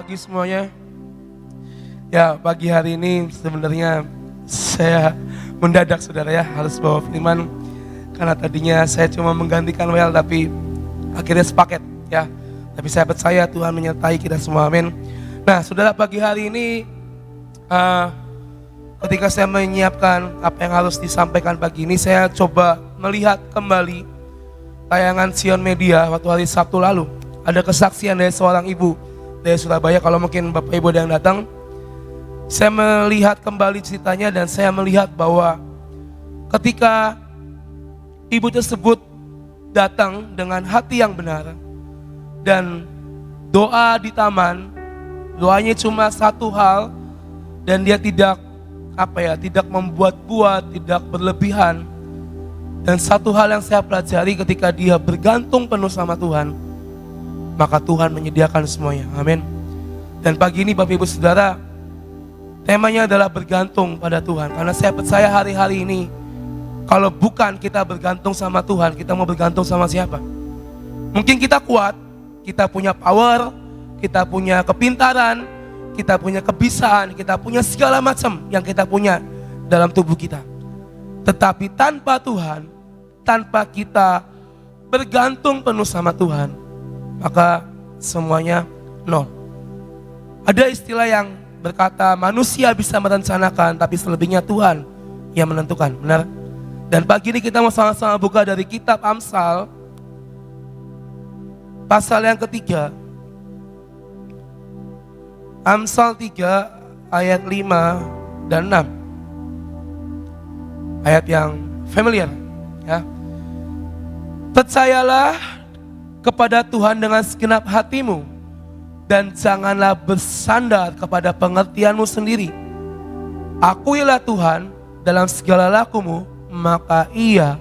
pagi semuanya. Ya, pagi hari ini sebenarnya saya mendadak saudara ya harus bawa firman. Karena tadinya saya cuma menggantikan Well, tapi akhirnya sepaket ya. Tapi saya percaya Tuhan menyertai kita semua, amin. Nah saudara, pagi hari ini ketika saya menyiapkan apa yang harus disampaikan pagi ini, saya coba melihat kembali tayangan Sion Media waktu hari Sabtu lalu. Ada kesaksian dari seorang ibu dari Surabaya. Kalau mungkin Bapak Ibu ada yang datang, saya melihat kembali ceritanya dan saya melihat bahwa ketika ibu tersebut datang dengan hati yang benar dan doa di taman, doanya cuma satu hal dan dia tidak membuat-buat, tidak berlebihan. Dan satu hal yang saya pelajari, ketika dia bergantung penuh sama Tuhan, maka Tuhan menyediakan semuanya, amin. Dan pagi ini Bapak Ibu Saudara, temanya adalah bergantung pada Tuhan. Karena saya percaya hari-hari ini, kalau bukan kita bergantung sama Tuhan, kita mau bergantung sama siapa? Mungkin kita kuat, kita punya power, kita punya kepintaran, kita punya kebisaan, kita punya segala macam yang kita punya dalam tubuh kita. Tetapi tanpa Tuhan, tanpa kita bergantung penuh sama Tuhan, maka semuanya nol. Ada istilah yang berkata manusia bisa merencanakan, tapi selebihnya Tuhan yang menentukan, benar? Dan pagi ini kita mau sama-sama buka dari kitab Amsal, pasal yang ketiga. Amsal 3 ayat 5 dan 6. Ayat yang familiar ya. Percayalah kepada Tuhan dengan segenap hatimu dan janganlah bersandar kepada pengertianmu sendiri. Akuilah Tuhan dalam segala lakumu, maka Ia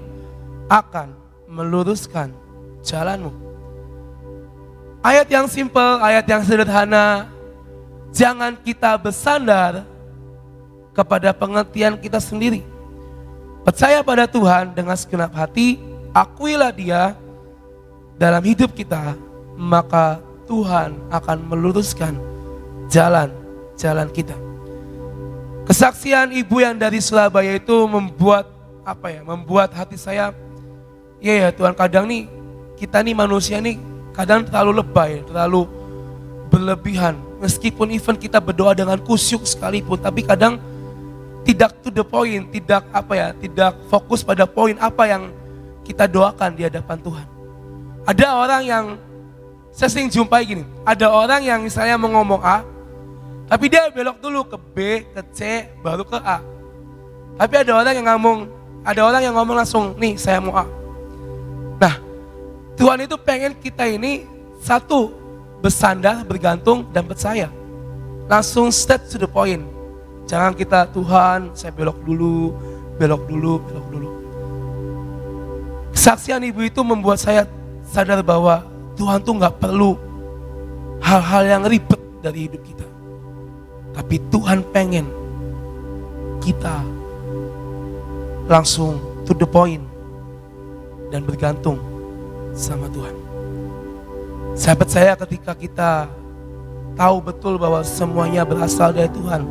akan meluruskan jalanmu. Ayat yang simpel, ayat yang sederhana. Jangan kita bersandar kepada pengertian kita sendiri. Percaya pada Tuhan dengan segenap hati, akuilah Dia dalam hidup kita, maka Tuhan akan meluruskan jalan-jalan kita. Kesaksian ibu yang dari Surabaya itu membuat hati saya, ya Tuhan, kadang nih kita nih manusia nih kadang terlalu lebay, terlalu berlebihan. Meskipun even kita berdoa dengan kusyuk sekalipun, tapi kadang tidak to the point, tidak fokus pada poin apa yang kita doakan di hadapan Tuhan. Ada orang yang saya sering jumpai gini, ada orang yang misalnya mau ngomong A, tapi dia belok dulu ke B, ke C, baru ke A. Tapi ada orang yang ngomong langsung, nih saya mau A. Nah, Tuhan itu pengen kita ini satu, bersandar, bergantung, dan percaya. Langsung straight to the point. Jangan kita, Tuhan saya belok dulu. Kesaksian ibu itu membuat saya sadar bahwa Tuhan tuh gak perlu hal-hal yang ribet dari hidup kita. Tapi Tuhan pengen kita langsung to the point dan bergantung sama Tuhan. Saya percaya ketika kita tahu betul bahwa semuanya berasal dari Tuhan,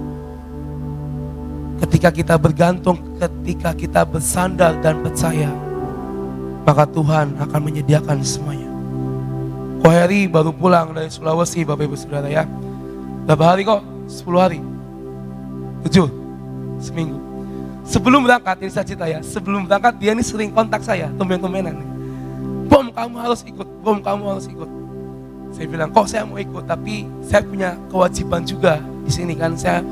ketika kita bergantung, ketika kita bersandar dan percaya, maka Tuhan akan menyediakan semuanya. Ko Heri baru pulang dari Sulawesi, Bapak Ibu Saudara ya. Berapa hari kok? 10 hari? 7? Seminggu. Sebelum berangkat, ini saya cerita ya, sebelum berangkat dia ini sering kontak saya, tumben-tumbenan. Bom, kamu harus ikut. Saya bilang, kok saya mau ikut, tapi saya punya kewajiban juga di sini kan, saya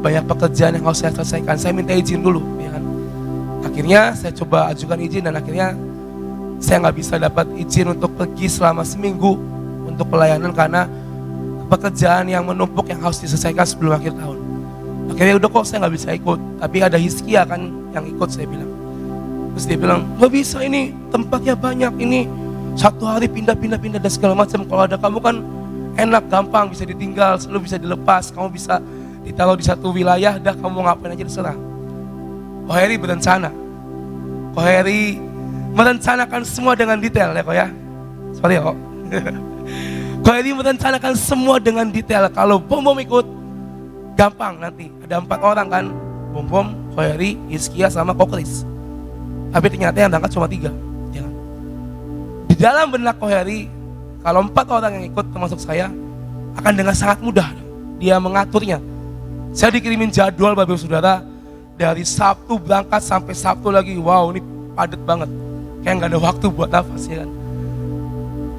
banyak pekerjaan yang harus saya selesaikan, saya minta izin dulu, ya kan. Akhirnya saya coba ajukan izin dan akhirnya saya nggak bisa dapat izin untuk pergi selama seminggu untuk pelayanan karena pekerjaan yang menumpuk yang harus diselesaikan sebelum akhir tahun. Akhirnya udah kok saya nggak bisa ikut, tapi ada Hizkia kan yang ikut, saya bilang. Terus dia bilang, nggak bisa, ini tempatnya banyak, ini satu hari pindah-pindah dan segala macam. Kalau ada kamu kan enak, gampang, bisa ditinggal, selalu bisa dilepas. Kamu bisa ditaruh di satu wilayah, dah kamu ngapain aja terserah. Ko Heri berencana. Ko Heri merencanakan semua dengan detail ya kok ya. Sorry ya kok. Koheri merencanakan semua dengan detail. Kalau Bom ikut, gampang nanti. Ada 4 orang kan, Bom, Koheri, Hizkia sama Kokris. Tapi ternyata yang berangkat cuma 3. Ya. Di dalam benak Koheri, kalau 4 orang yang ikut termasuk saya, akan dengan sangat mudah dia mengaturnya. Saya dikirimin jadwal Bapak Saudara, dari Sabtu berangkat sampai Sabtu lagi. Wow, ini padat banget. Kayak nggak ada waktu buat nafas ya kan.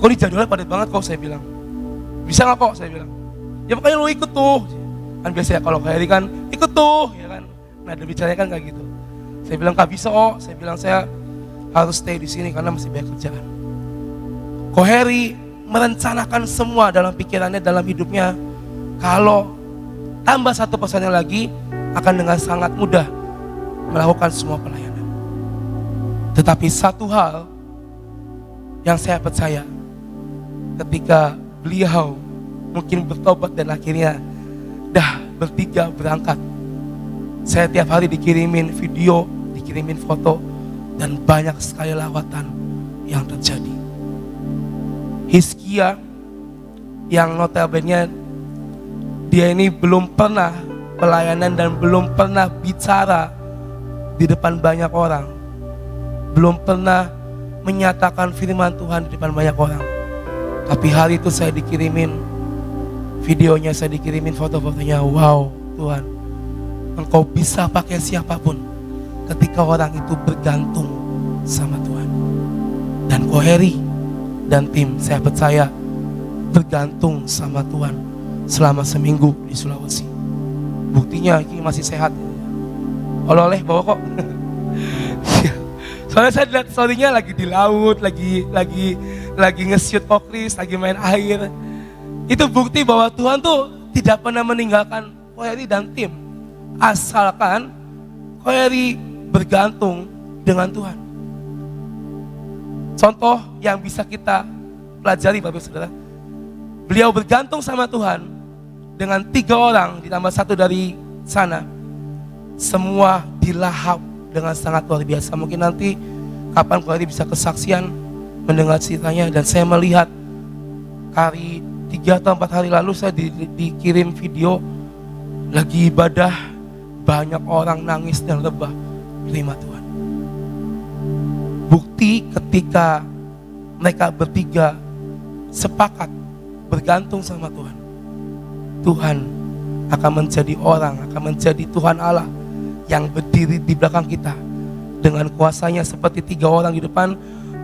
Kok ini jadwalnya padat banget kok, saya bilang. Bisa nggak kok, saya bilang. Ya makanya lo ikut tuh. Kan biasanya kalau Koheri kan ikut tuh, ya kan. Nah, ada bicaranya kan kayak gitu. Saya bilang nggak bisa kok. Saya bilang saya harus stay di sini karena masih banyak kerjaan. Koheri merencanakan semua dalam pikirannya, dalam hidupnya. Kalau tambah 1 personel lagi, akan dengan sangat mudah melakukan semua pelayanan. Tetapi satu hal yang saya percaya, ketika beliau mungkin bertobat dan akhirnya dah bertiga berangkat, saya tiap hari dikirimin video, dikirimin foto, dan banyak sekali lawatan yang terjadi. Hizkia yang notabene dia ini belum pernah pelayanan dan belum pernah bicara di depan banyak orang, belum pernah menyatakan firman Tuhan di depan banyak orang. Tapi hari itu saya dikirimin videonya, saya dikirimin foto-fotonya. Wow, Tuhan, Engkau bisa pakai siapapun ketika orang itu bergantung sama Tuhan. Dan Koheri dan tim, saya percaya, bergantung sama Tuhan selama seminggu di Sulawesi. Buktinya ini masih sehat. Oleh-oleh bawa kok. Soalnya saya lihat story-nya lagi di laut, lagi nge-shoot Kokris, lagi main air. Itu bukti bahwa Tuhan tuh tidak pernah meninggalkan Koheri dan tim. Asalkan Koheri bergantung dengan Tuhan. Contoh yang bisa kita pelajari Bapak Saudara, beliau bergantung sama Tuhan dengan 3 orang ditambah 1 dari sana. Semua dilahap dengan sangat luar biasa. Mungkin nanti kapan Koheri bisa kesaksian mendengar ceritanya. Dan saya melihat hari 3 atau 4 hari lalu saya dikirim video lagi ibadah, banyak orang nangis dan rebah terima Tuhan. Bukti ketika mereka bertiga sepakat bergantung sama Tuhan, Tuhan akan menjadi orang, akan menjadi Tuhan Allah yang berdiri di belakang kita dengan kuasanya seperti 3 orang di depan.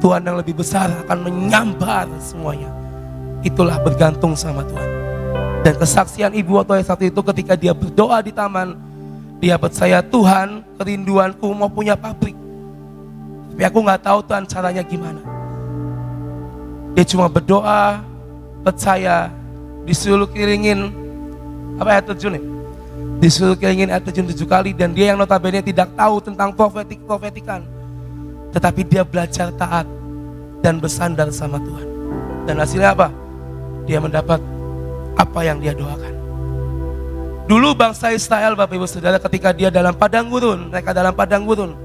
Tuhan yang lebih besar akan menyambar semuanya. Itulah bergantung sama Tuhan. Dan kesaksian Ibu waktu satu itu ketika dia berdoa di taman, dia percaya, Tuhan, kerinduanku mau punya pabrik, tapi aku gak tahu Tuhan caranya gimana. Dia cuma berdoa, percaya, disuruh kiringin air terjun ya? Disuruh kiringin air terjun 7 kali. Dan dia yang notabene tidak tahu tentang profetikan, tetapi dia belajar taat dan bersandar sama Tuhan. Dan hasilnya apa? Dia mendapat apa yang dia doakan. Dulu bangsa Israel Bapak Ibu Saudara, ketika dia dalam padang gurun, mereka dalam padang gurun,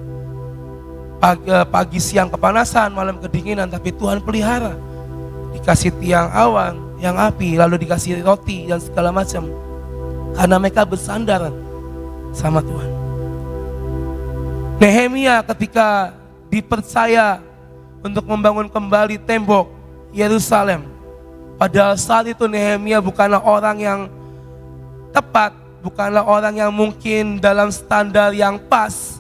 pagi siang kepanasan, malam kedinginan, tapi Tuhan pelihara. Dikasih tiang awan, yang api, lalu dikasih roti dan segala macam. Karena mereka bersandar sama Tuhan. Nehemia ketika dipercaya untuk membangun kembali tembok Yerusalem, padahal saat itu Nehemia bukanlah orang yang tepat, bukanlah orang yang mungkin dalam standar yang pas,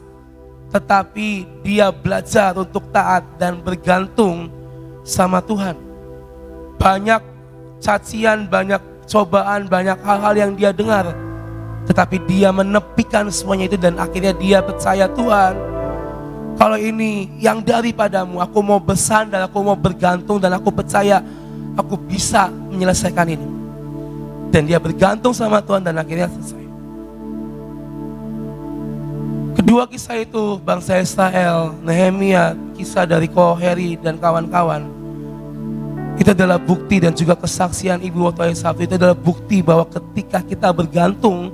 tetapi dia belajar untuk taat dan bergantung sama Tuhan. Banyak cacian, banyak cobaan, banyak hal-hal yang dia dengar, tetapi dia menepikan semuanya itu dan akhirnya dia percaya, Tuhan, kalau ini yang daripadamu, aku mau bersandar, aku mau bergantung, dan aku percaya aku bisa menyelesaikan ini. Dan dia bergantung sama Tuhan dan akhirnya selesai. Kedua kisah itu, bangsa Israel, Nehemia, kisah dari Koheri dan kawan-kawan, itu adalah bukti dan juga kesaksian Ibu waktu Sabtu. Itu adalah bukti bahwa ketika kita bergantung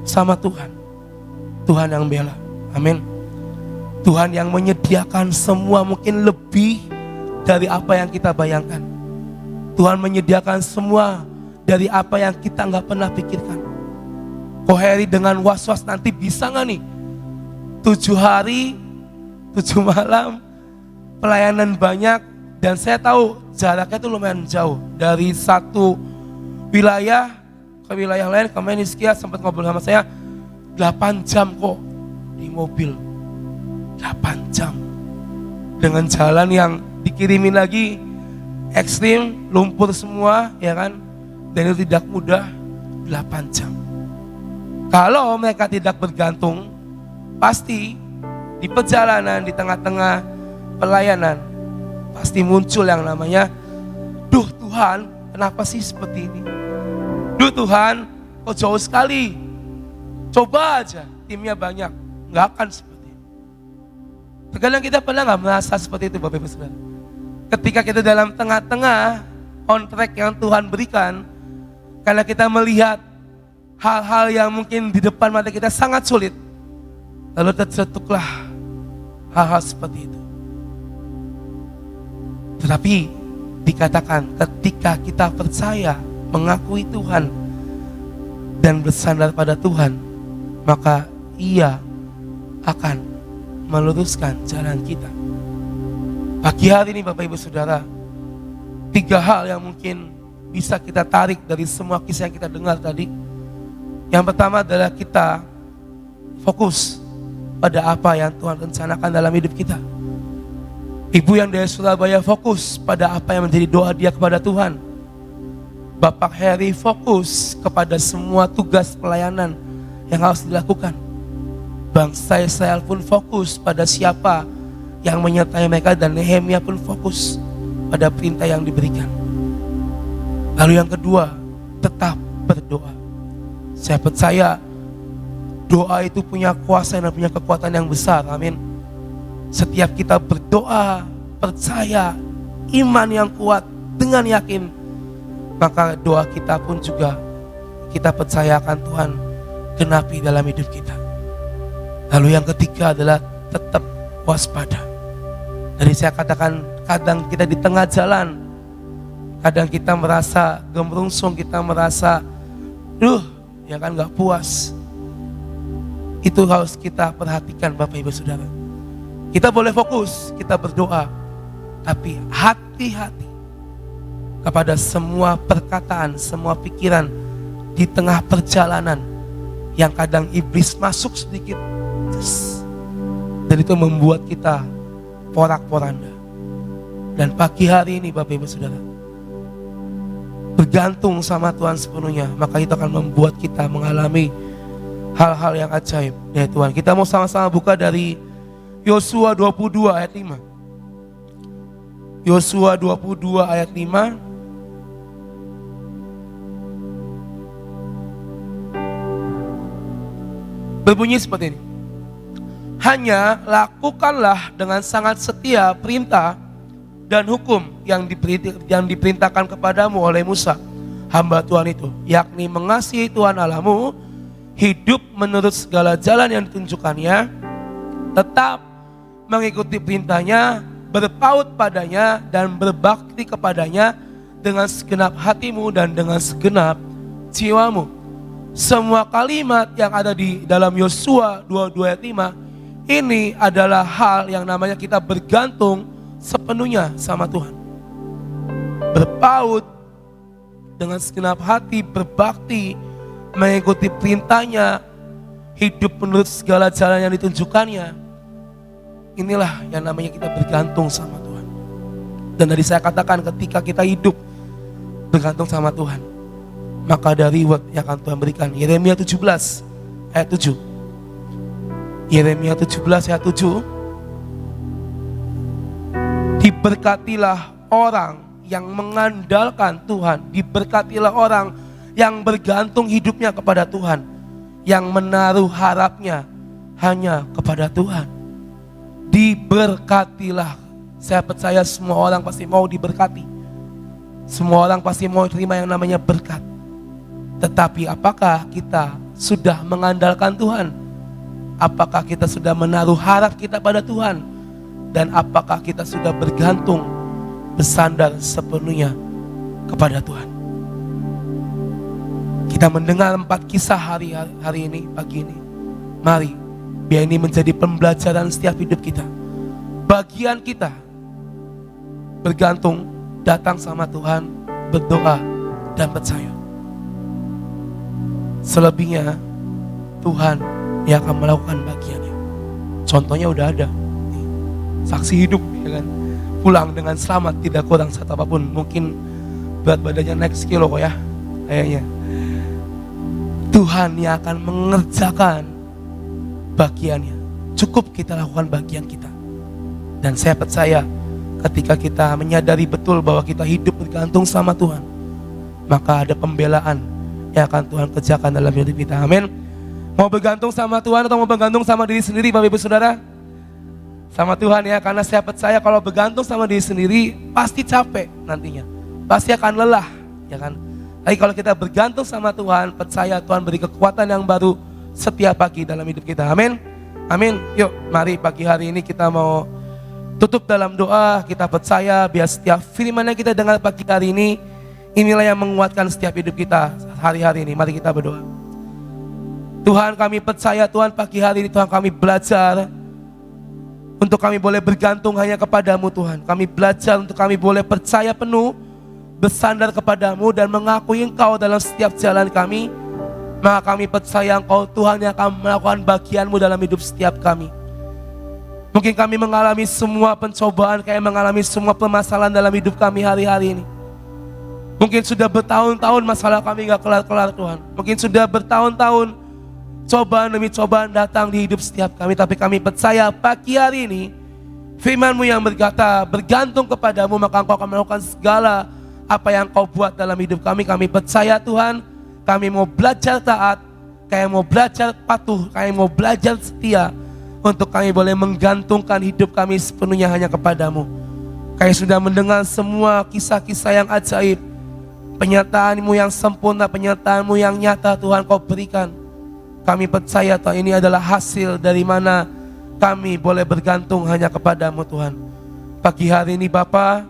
sama Tuhan, Tuhan yang bela. Amin. Tuhan yang menyediakan semua, mungkin lebih dari apa yang kita bayangkan. Tuhan menyediakan semua dari apa yang kita nggak pernah pikirkan. Kok Heri dengan was-was nanti bisa nggak nih 7 hari 7 malam pelayanan banyak, dan saya tahu jaraknya itu lumayan jauh dari satu wilayah ke wilayah lain. Kemarin Iskia sempat ngobrol sama saya 8 jam kok di mobil, 8 jam dengan jalan yang dikirimin lagi ekstrim, lumpur semua, ya kan, dan itu tidak mudah. 8 jam. Kalau mereka tidak bergantung, pasti di perjalanan, di tengah-tengah pelayanan, pasti muncul yang namanya, duh Tuhan, kenapa sih seperti ini? Duh Tuhan, kok jauh sekali? Coba aja, timnya banyak, nggak akan seperti ini. Terkadang kita pernah nggak merasa seperti itu, Bapak Ibu Saudara? Ketika kita dalam tengah-tengah on track yang Tuhan berikan, karena kita melihat hal-hal yang mungkin di depan mata kita sangat sulit, lalu tercetuklah hal-hal seperti itu. Tetapi dikatakan ketika kita percaya, mengakui Tuhan dan bersandar pada Tuhan, maka Ia akan meluruskan jalan kita. Pagi hari ini Bapak Ibu Saudara, 3 hal yang mungkin bisa kita tarik dari semua kisah yang kita dengar tadi. Yang pertama adalah kita fokus pada apa yang Tuhan rencanakan dalam hidup kita. Ibu yang dari Surabaya fokus pada apa yang menjadi doa dia kepada Tuhan. Bapak Heri fokus kepada semua tugas pelayanan yang harus dilakukan. Bang Israel pun fokus pada siapa yang menyertai mereka, dan Nehemia pun fokus pada perintah yang diberikan. Lalu yang kedua, tetap berdoa. Saya percaya doa itu punya kuasa dan punya kekuatan yang besar. Amin. Setiap kita berdoa, percaya, iman yang kuat dengan yakin, maka doa kita pun juga kita percayakan Tuhan genapi dalam hidup kita. Lalu yang ketiga adalah tetap waspada. Jadi saya katakan, kadang kita di tengah jalan, kadang kita merasa gemerungsung, kita merasa ya kan gak puas. Itu harus kita perhatikan Bapak Ibu Saudara. Kita boleh fokus, kita berdoa, tapi hati-hati kepada semua perkataan, semua pikiran di tengah perjalanan yang kadang iblis masuk sedikit, dan itu membuat kita porak-poranda. Dan pagi hari ini Bapak Ibu Saudara, bergantung sama Tuhan sepenuhnya, maka itu akan membuat kita mengalami hal-hal yang ajaib dari Tuhan. Kita mau sama-sama buka dari Yosua 22 ayat 5. Yosua 22 ayat 5. Berbunyi seperti ini. Hanya lakukanlah dengan sangat setia perintah dan hukum yang diperintahkan kepadamu oleh Musa, hamba Tuhan itu, yakni mengasihi Tuhan Allahmu, hidup menurut segala jalan yang ditunjukkannya, tetap mengikuti perintahnya, berpaut padanya dan berbakti kepadanya dengan segenap hatimu dan dengan segenap jiwamu. Semua kalimat yang ada di dalam Yosua 22 ayat 5 ini adalah hal yang namanya kita bergantung sepenuhnya sama Tuhan. Berpaut dengan segenap hati, berbakti, mengikuti perintahnya, hidup menurut segala jalan yang ditunjukkannya. Inilah yang namanya kita bergantung sama Tuhan. Dan tadi saya katakan, ketika kita hidup bergantung sama Tuhan, maka ada reward yang akan Tuhan berikan. Yeremia 17 ayat 7. Yeremia 17 ayat 7. Diberkatilah orang yang mengandalkan Tuhan. Diberkatilah orang yang bergantung hidupnya kepada Tuhan, yang menaruh harapnya hanya kepada Tuhan. Diberkatilah. Saya percaya semua orang pasti mau diberkati. Semua orang pasti mau terima yang namanya berkat. Tetapi apakah kita sudah mengandalkan Tuhan? Apakah kita sudah menaruh harap kita pada Tuhan? Dan apakah kita sudah bergantung, bersandar sepenuhnya kepada Tuhan. Kita mendengar 4 kisah hari ini, pagi ini. Mari, biar ini menjadi pembelajaran setiap hidup kita. Bagian kita bergantung, datang sama Tuhan, berdoa dan percaya. Selebihnya Tuhan yang akan melakukan bagiannya. Contohnya udah ada, saksi hidup, ya kan? Pulang dengan selamat, tidak kurang satu apapun. Mungkin berat badannya naik sekilo kok ya, kayaknya. Tuhan yang akan mengerjakan bagiannya. Cukup kita lakukan bagian kita. Dan saya percaya ketika kita menyadari betul bahwa kita hidup bergantung sama Tuhan, maka ada pembelaan yang akan Tuhan kerjakan dalam hidup kita. Amin. Mau bergantung sama Tuhan atau mau bergantung sama diri sendiri, Bapak Ibu Saudara? Sama Tuhan ya, karena saya percaya kalau bergantung sama diri sendiri pasti capek nantinya, pasti akan lelah, ya kan? Tapi kalau kita bergantung sama Tuhan, percaya Tuhan beri kekuatan yang baru setiap pagi dalam hidup kita. Amin. Amin. Yuk, mari pagi hari ini kita mau tutup dalam doa. Kita percaya biar setiap firman yang kita dengar pagi hari ini, inilah yang menguatkan setiap hidup kita hari-hari ini. Mari kita berdoa. Tuhan, kami percaya Tuhan pagi hari ini Tuhan kami belajar untuk kami boleh bergantung hanya kepadamu Tuhan. Kami belajar untuk kami boleh percaya penuh, bersandar kepadamu dan mengakui Engkau dalam setiap jalan kami. Maka kami percaya Engkau Tuhan yang akan melakukan bagianmu dalam hidup setiap kami. Mungkin kami mengalami semua pencobaan, kayak mengalami semua permasalahan dalam hidup kami hari-hari ini. Mungkin sudah bertahun-tahun masalah kami gak kelar-kelar Tuhan. Mungkin sudah bertahun-tahun cobaan demi cobaan datang di hidup setiap kami. Tapi kami percaya pagi hari ini firman-Mu yang berkata bergantung kepadamu maka Engkau akan melakukan segala apa yang Kau buat dalam hidup kami. Kami percaya Tuhan, kami mau belajar taat, kami mau belajar patuh, kami mau belajar setia, untuk kami boleh menggantungkan hidup kami sepenuhnya hanya kepadamu. Kami sudah mendengar semua kisah-kisah yang ajaib, penyertaan-Mu yang sempurna, penyertaan-Mu yang nyata Tuhan Kau berikan. Kami percaya Tuhan ini adalah hasil dari mana kami boleh bergantung hanya kepadamu Tuhan. Pagi hari ini Bapa,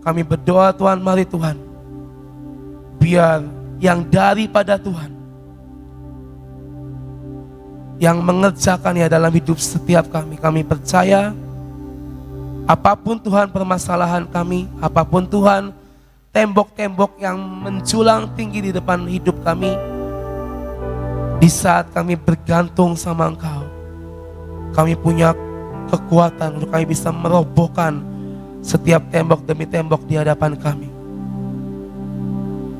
kami berdoa Tuhan, mari Tuhan, biar yang daripada Tuhan, yang mengerjakannya dalam hidup setiap kami. Kami percaya apapun Tuhan permasalahan kami, apapun Tuhan tembok-tembok yang menjulang tinggi di depan hidup kami, di saat kami bergantung sama Engkau, kami punya kekuatan untuk kami bisa merobohkan setiap tembok demi tembok di hadapan kami.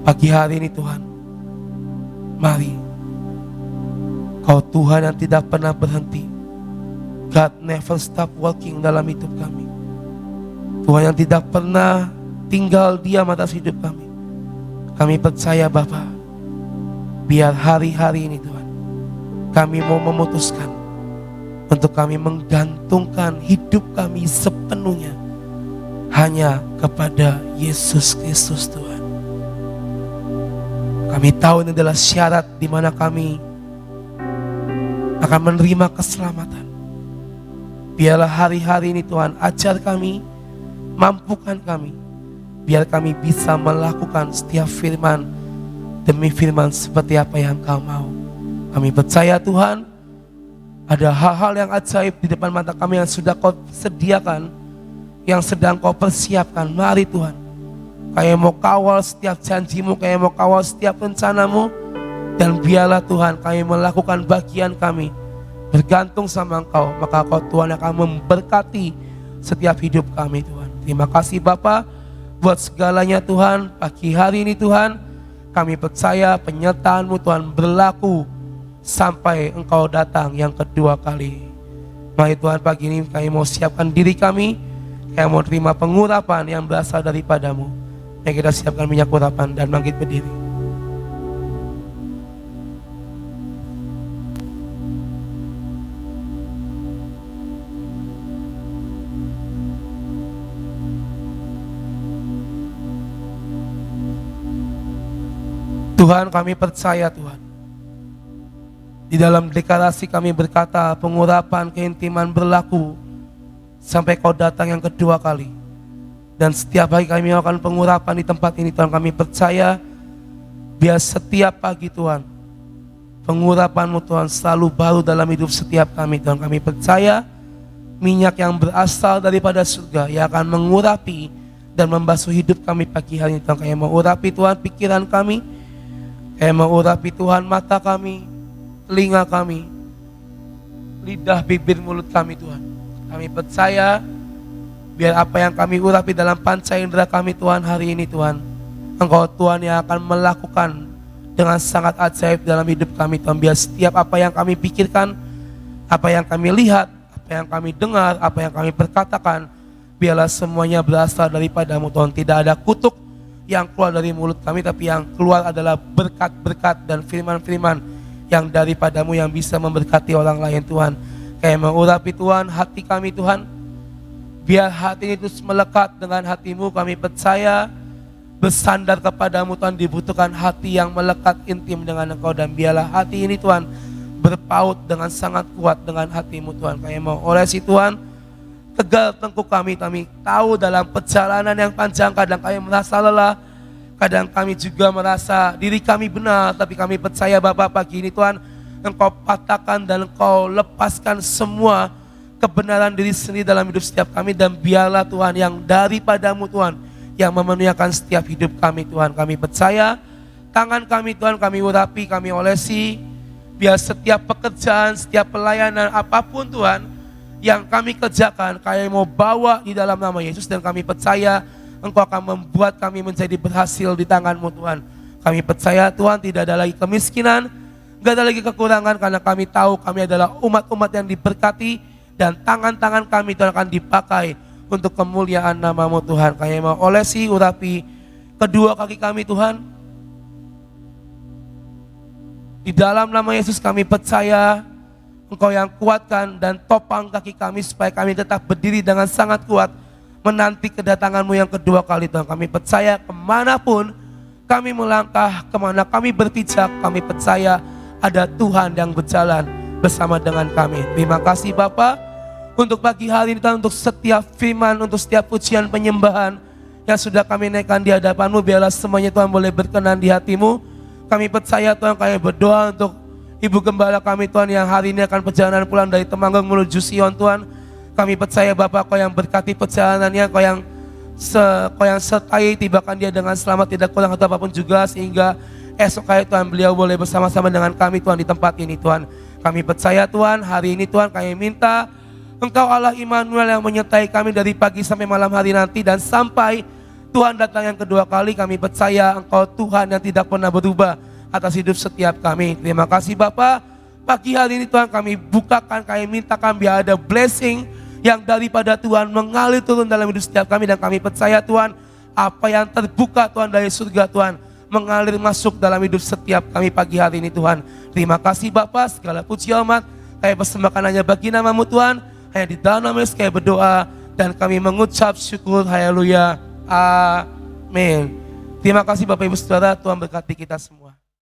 Pagi hari ini Tuhan, mari Kau Tuhan yang tidak pernah berhenti. God never stop working dalam hidup kami. Tuhan yang tidak pernah tinggal diam atas hidup kami. Kami percaya Bapa, biar hari-hari ini Tuhan, kami mau memutuskan untuk kami menggantungkan hidup kami sepenuhnya hanya kepada Yesus Kristus Tuhan. Kami tahu ini adalah syarat di mana kami akan menerima keselamatan. Biarlah hari-hari ini Tuhan ajar kami, mampukan kami, biar kami bisa melakukan setiap firman demi firman seperti apa yang Kau mau. Kami percaya Tuhan, ada hal-hal yang ajaib di depan mata kami yang sudah Kau sediakan, yang sedang Kau persiapkan. Mari Tuhan, kami mau kawal setiap janji-Mu, kami mau kawal setiap rencana-Mu, dan biarlah Tuhan kami melakukan bagian kami, bergantung sama Engkau, maka Kau Tuhan akan memberkati setiap hidup kami Tuhan. Terima kasih Bapa buat segalanya Tuhan. Pagi hari ini Tuhan, kami percaya penyertaan-Mu Tuhan berlaku sampai Engkau datang yang kedua kali. Mari Tuhan, pagi ini kami mau siapkan diri kami, kami mau terima pengurapan yang berasal daripada-Mu. Mari kita siapkan minyak urapan dan bangkit berdiri. Tuhan, kami percaya Tuhan, di dalam deklarasi kami berkata pengurapan keintiman berlaku sampai Kau datang yang kedua kali. Dan setiap hari kami melakukan pengurapan di tempat ini Tuhan, kami percaya biar setiap pagi Tuhan pengurapan-Mu Tuhan selalu baru dalam hidup setiap kami Tuhan. Kami percaya minyak yang berasal daripada surga yang akan mengurapi dan membasuh hidup kami pagi hari ini Tuhan. Kami mau urapi Tuhan pikiran kami, kami mau urapi Tuhan mata kami, telinga kami, lidah, bibir, mulut kami Tuhan. Kami percaya biar apa yang kami urapi dalam panca indera kami Tuhan hari ini Tuhan, Engkau Tuhan yang akan melakukan dengan sangat ajaib dalam hidup kami Tuhan. Biar setiap apa yang kami pikirkan, apa yang kami lihat, apa yang kami dengar, apa yang kami perkatakan, biarlah semuanya berasal daripada-Mu Tuhan. Tidak ada kutuk yang keluar dari mulut kami, tapi yang keluar adalah berkat-berkat dan firman-firman yang daripada-Mu yang bisa memberkati orang lain Tuhan. Kami mengurapi Tuhan hati kami Tuhan, biar hati ini terus melekat dengan hati-Mu. Kami percaya bersandar kepada-Mu Tuhan dibutuhkan hati yang melekat intim dengan Engkau. Dan biarlah hati ini Tuhan berpaut dengan sangat kuat dengan hati-Mu Tuhan. Kami mau olesi Tuhan tegal tengkuk kami. Kami tahu dalam perjalanan yang panjang kadang kami merasa lelah, kadang kami juga merasa diri kami benar. Tapi kami percaya Bapa pagi ini Tuhan, Engkau patahkan dan Engkau lepaskan semua kebenaran diri sendiri dalam hidup setiap kami. Dan biarlah Tuhan yang daripada-Mu Tuhan yang memenuhikan setiap hidup kami Tuhan. Kami percaya tangan kami Tuhan kami urapi, kami olesi. Biar setiap pekerjaan, setiap pelayanan apapun Tuhan yang kami kerjakan, kami mau bawa di dalam nama Yesus. Dan kami percaya Engkau akan membuat kami menjadi berhasil di tangan-Mu Tuhan. Kami percaya Tuhan tidak ada lagi kemiskinan, gak ada lagi kekurangan, karena kami tahu kami adalah umat-umat yang diberkati. Dan tangan-tangan kami Tuhan akan dipakai untuk kemuliaan nama-Mu Tuhan. Kami mau olesi, urapi kedua kaki kami Tuhan. Di dalam nama Yesus kami percaya Engkau yang kuatkan dan topang kaki kami supaya kami tetap berdiri dengan sangat kuat menanti kedatangan-Mu yang kedua kali Tuhan. Kami percaya kemanapun kami melangkah, kemana kami berpijak, kami percaya ada Tuhan yang berjalan bersama dengan kami. Terima kasih Bapa untuk pagi hari ini Tuhan, untuk setiap firman, untuk setiap pujian penyembahan yang sudah kami naikkan di hadapan-Mu. Biarlah semuanya Tuhan boleh berkenan di hati-Mu. Kami percaya Tuhan, kami berdoa untuk Ibu Gembala kami Tuhan yang hari ini akan perjalanan pulang dari Temanggung menuju Sion Tuhan. Kami percaya Bapa Kau yang berkati perjalanannya, Kau yang sertai tibakan dia dengan selamat, tidak kurang atau apapun juga, sehingga esok hari Tuhan beliau boleh bersama-sama dengan kami Tuhan di tempat ini Tuhan. Kami percaya Tuhan, hari ini Tuhan kami minta Engkau Allah Immanuel yang menyertai kami dari pagi sampai malam hari nanti. Dan sampai Tuhan datang yang kedua kali, kami percaya Engkau Tuhan yang tidak pernah berubah atas hidup setiap kami. Terima kasih Bapa. Pagi hari ini Tuhan kami bukakan, kami mintakan biar ada blessing yang daripada Tuhan mengalir turun dalam hidup setiap kami. Dan kami percaya Tuhan, apa yang terbuka Tuhan dari surga Tuhan mengalir masuk dalam hidup setiap kami pagi hari ini Tuhan. Terima kasih Bapa, segala puji hormat kami persembahkan hanya bagi nama-Mu Tuhan. Hanya di dalam nama Yesus kami berdoa dan kami mengucap syukur. Haleluya. Amin. Terima kasih Bapak Ibu Saudara, Tuhan berkati kita semua.